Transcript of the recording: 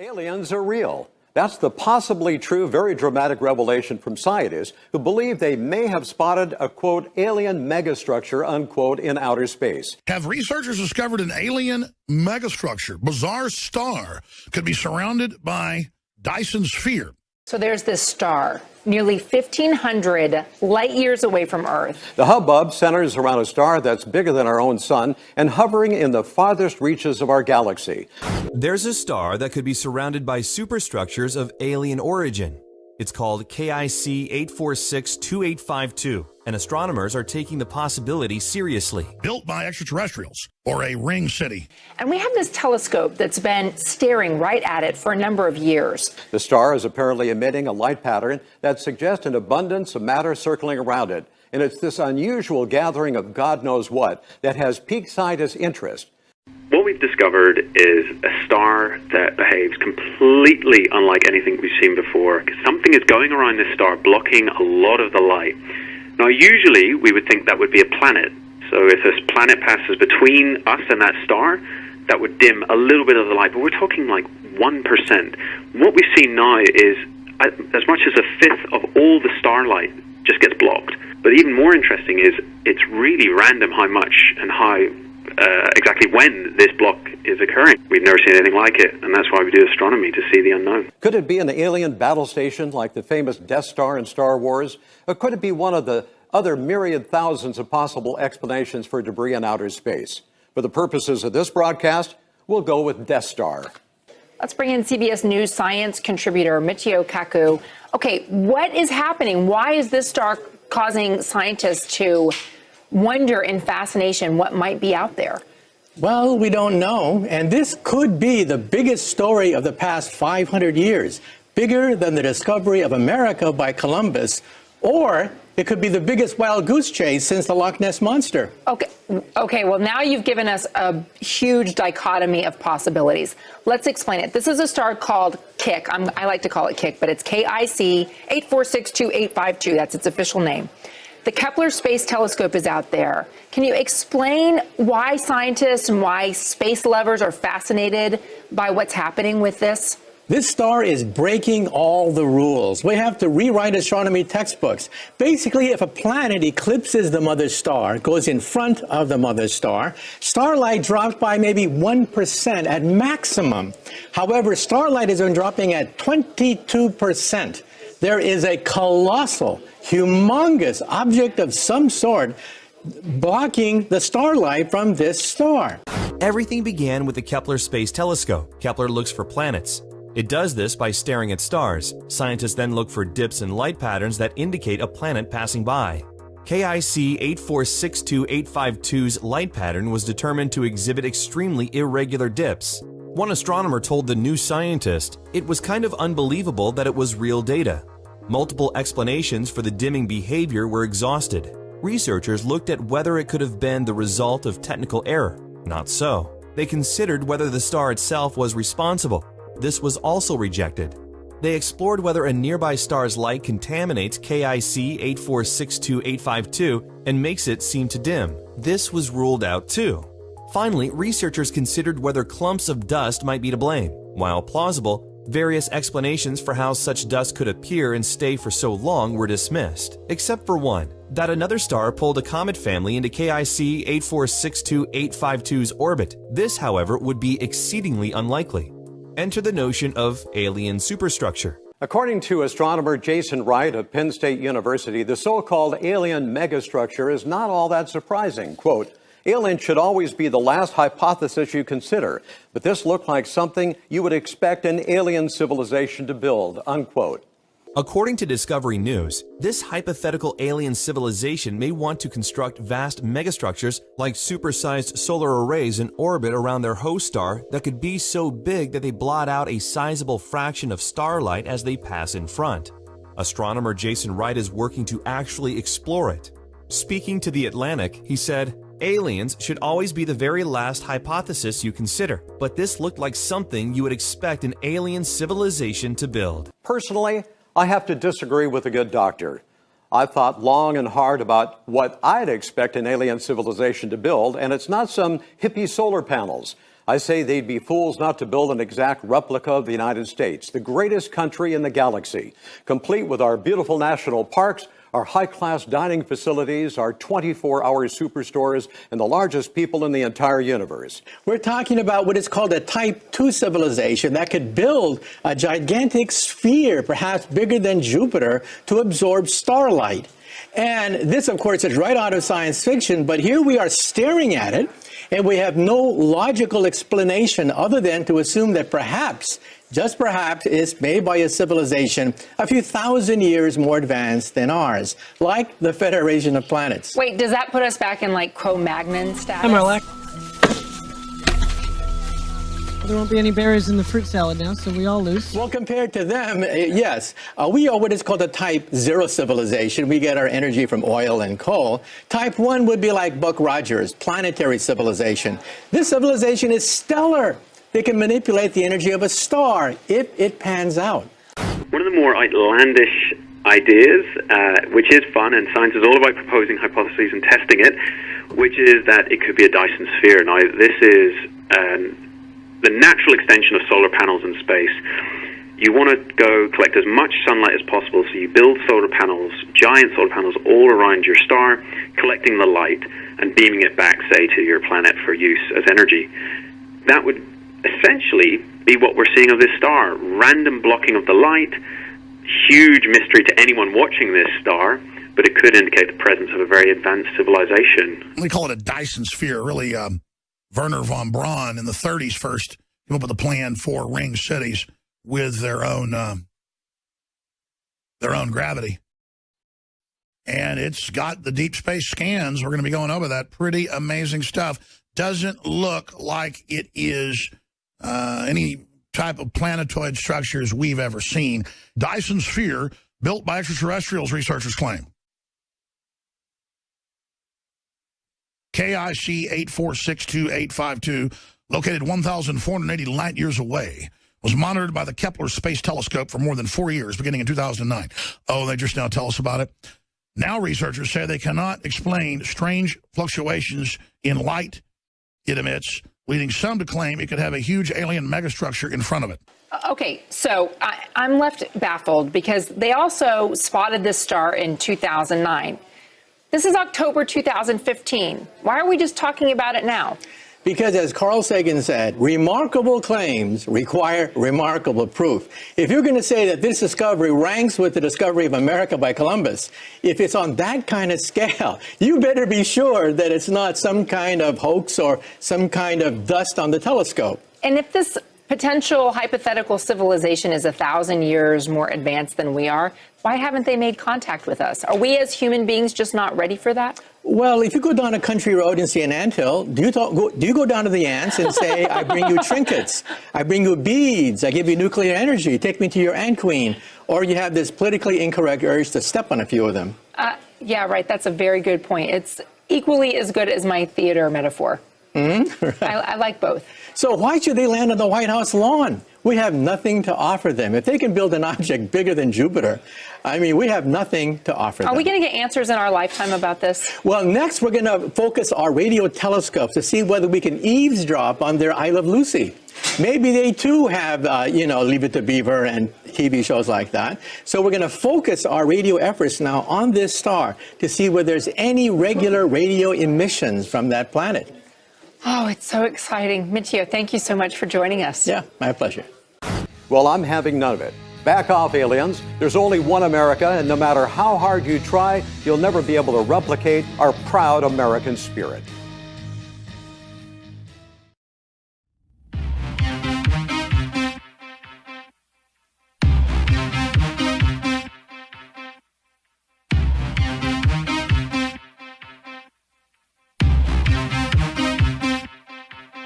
Aliens are real. That's the possibly true, very dramatic revelation from scientists who believe they may have spotted a, quote, alien megastructure, unquote, in outer space. Have researchers discovered an alien megastructure, bizarre star, could be surrounded by Dyson sphere? So there's this star, nearly 1,500 light years away from Earth. The hubbub centers around a star that's bigger than our own sun and hovering in the farthest reaches of our galaxy. There's a star that could be surrounded by superstructures of alien origin. It's called KIC 8462852, and astronomers are taking the possibility seriously. Built by extraterrestrials, or a ring city. And we have this telescope that's been staring right at it for a number of years. The star is apparently emitting a light pattern that suggests an abundance of matter circling around it. And it's this unusual gathering of God knows what that has piqued scientists' interest. What we've discovered is a star that behaves completely unlike anything we've seen before. Something is going around this star blocking a lot of the light. Now, usually we would think that would be a planet. So if this planet passes between us and that star, that would dim a little bit of the light. But we're talking like 1%. What we see now is as much as a fifth of all the starlight just gets blocked. But even more interesting is it's really random how much and how exactly when this block is occurring. We've never seen anything like it, and that's why we do astronomy, to see the unknown. Could it be an alien battle station like the famous Death Star in Star Wars? Or could it be one of the other myriad thousands of possible explanations for debris in outer space? For the purposes of this broadcast, we'll go with Death Star. Let's bring in CBS News science contributor Michio Kaku. Okay, what is happening? Why is this star causing scientists to wonder in fascination what might be out there? Well, we don't know, and this could be the biggest story of the past 500 years, bigger than the discovery of America by Columbus, or it could be the biggest wild goose chase since the Loch Ness Monster. Okay, well, now you've given us a huge dichotomy of possibilities. Let's explain it. This is a star called KIC. I like to call it KIC, but it's KIC 8462852. That's its official name. The Kepler Space Telescope is out there. Can you explain why scientists and why space lovers are fascinated by what's happening with this? This star is breaking all the rules. We have to rewrite astronomy textbooks. Basically, if a planet eclipses the mother star, goes in front of the mother star, starlight drops by maybe 1% at maximum. However, starlight has been dropping at 22%. There is a colossal, humongous object of some sort blocking the starlight from this star. Everything began with the Kepler Space Telescope. Kepler looks for planets. It does this by staring at stars. Scientists then look for dips in light patterns that indicate a planet passing by. KIC 8462852's light pattern was determined to exhibit extremely irregular dips. One astronomer told The New Scientist it was kind of unbelievable that it was real data. Multiple explanations for the dimming behavior were exhausted. Researchers looked at whether it could have been the result of technical error. Not so. They considered whether the star itself was responsible. This was also rejected. They explored whether a nearby star's light contaminates KIC 8462852 and makes it seem to dim. This was ruled out too. Finally, researchers considered whether clumps of dust might be to blame. While plausible, various explanations for how such dust could appear and stay for so long were dismissed, except for one, that another star pulled a comet family into KIC 8462852's orbit. This, however, would be exceedingly unlikely. Enter the notion of alien superstructure. According to astronomer Jason Wright of Penn State University, the so-called alien megastructure is not all that surprising. Quote, alien should always be the last hypothesis you consider, but this looked like something you would expect an alien civilization to build, unquote. According to Discovery News, this hypothetical alien civilization may want to construct vast megastructures like supersized solar arrays in orbit around their host star that could be so big that they blot out a sizable fraction of starlight as they pass in front. Astronomer Jason Wright is working to actually explore it. Speaking to The Atlantic, he said, "Aliens should always be the very last hypothesis you consider, but this looked like something you would expect an alien civilization to build." Personally, I have to disagree with a good doctor. I've thought long and hard about what I'd expect an alien civilization to build, and it's not some hippie solar panels. I say they'd be fools not to build an exact replica of the United States, the greatest country in the galaxy, complete with our beautiful national parks, our high-class dining facilities, our 24-hour superstores, and the largest people in the entire universe. We're talking about what is called a Type 2 civilization that could build a gigantic sphere, perhaps bigger than Jupiter, to absorb starlight. And this, of course, is right out of science fiction, but here we are staring at it, and we have no logical explanation other than to assume that perhaps, just perhaps, it's made by a civilization a few thousand years more advanced than ours, like the Federation of Planets. Wait, does that put us back in like Cro-Magnon status? Hi, Marlac. There won't be any berries in the fruit salad now, so we all lose. Well, compared to them, yes. We are what is called a Type 0 civilization. We get our energy from oil and coal. Type 1 would be like Buck Rogers, planetary civilization. This civilization is stellar. They can manipulate the energy of a star if it pans out. One of the more outlandish ideas, which is fun, and science is all about proposing hypotheses and testing it, which is that it could be a Dyson sphere. Now, this is the natural extension of solar panels in space. You want to go collect as much sunlight as possible, so you build solar panels, giant solar panels, all around your star, collecting the light and beaming it back, say, to your planet for use as energy. That would essentially be what we're seeing of this star. Random blocking of the light, huge mystery to anyone watching this star, but it could indicate the presence of a very advanced civilization. We call it a Dyson sphere. Really, Werner von Braun in the 30s first came up with a plan for ring cities with their own gravity. And it's got the deep space scans. We're going to be going over that. Pretty amazing stuff. Doesn't look like it is any type of planetoid structures we've ever seen. Dyson sphere built by extraterrestrials, researchers claim. KIC 8462852, located 1,480 light years away, was monitored by the KEPLER space telescope for more than 4 years, beginning in 2009. Oh, they just now tell us about it. Now researchers say they cannot explain strange fluctuations in light it emits, leading some to claim it could have a huge alien megastructure in front of it. Okay, so I'm left baffled because they also spotted this star in 2009. This is October 2015. Why are we just talking about it now? Because as Carl Sagan said, remarkable claims require remarkable proof. If you're going to say that this discovery ranks with the discovery of America by Columbus, if it's on that kind of scale, you better be sure that it's not some kind of hoax or some kind of dust on the telescope. And if this potential hypothetical civilization is 1,000 years more advanced than we are, why haven't they made contact with us? Are we as human beings just not ready for that? Well, if you go down a country road and see an anthill, do you go down to the ants and say, I bring you trinkets, I bring you beads, I give you nuclear energy, take me to your ant queen? Or you have this politically incorrect urge to step on a few of them? Yeah, right. That's a very good point. It's equally as good as my theater metaphor. Mm-hmm. Right. I like both. So why should they land on the White House lawn? We have nothing to offer them. If they can build an object bigger than Jupiter, I mean, we have nothing to offer them. Are we going to get answers in our lifetime about this? Well, next we're going to focus our radio telescopes to see whether we can eavesdrop on their I Love Lucy. Maybe they too have, Leave It to Beaver and TV shows like that. So we're going to focus our radio efforts now on this star to see whether there's any regular radio emissions from that planet. Oh, it's so exciting. Mitchio, thank you so much for joining us. Yeah, my pleasure. Well, I'm having none of it. Back off, aliens. There's only one America, and no matter how hard you try, you'll never be able to replicate our proud American spirit.